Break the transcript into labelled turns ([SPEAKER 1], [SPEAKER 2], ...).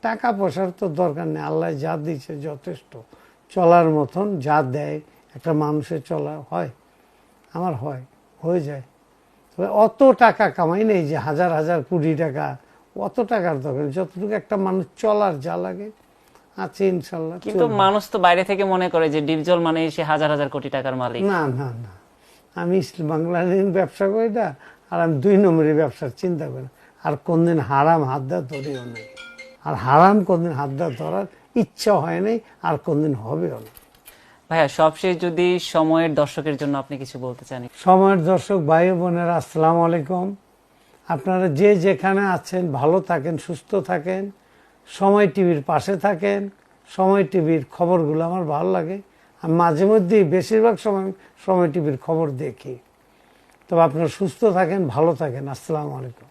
[SPEAKER 1] টাকা পয়সার তো দরকার নেই, আল্লাহ যা দিয়েছে যথেষ্ট। চলার মতন যা দেয় একটা মানুষের চলা হয়, আমার হয়ে যায়। তবে অত টাকা কামাই নেই যে হাজার হাজার কোটি টাকা, অত টাকার দরকার নেই। যতটুকু একটা মানুষ চলার যা লাগে আছে ইনশাল্লাহ।
[SPEAKER 2] কিন্তু মানুষ তো বাইরে থেকে মনে করে যে ডিপজল মানে সে হাজার হাজার কোটি টাকার মালিক।
[SPEAKER 1] না না না, আমি বাংলাদেশ ব্যবসা করি না, আর আমি 2 নম্বরের ব্যবসার চিন্তা করি, আর কোনদিন হারাম হাত দেওয়া ধরিও নাই, আর হারাম কোনদিন হাত দেওয়া ধরার ইচ্ছা হয় নাই, আর কোনদিন হবেও না।
[SPEAKER 2] ভাইয়া সবশেষ যদি সময়ের দর্শকের জন্য আপনি কিছু বলতে চান।
[SPEAKER 1] সময়ের দর্শক ভাই বোনেরা, আসসালামু আলাইকুম। আপনারা যে যেখানে আছেন ভালো থাকেন, সুস্থ থাকেন, সময় টিভির পাশে থাকেন। সময় টিভির খবরগুলো আমার ভালো লাগে, আমি মাঝে মধ্যেই বেশিরভাগ সময় সময় টিভির খবর দেখি। তবে আপনারা সুস্থ থাকেন, ভালো থাকেন। আসসালামু আলাইকুম।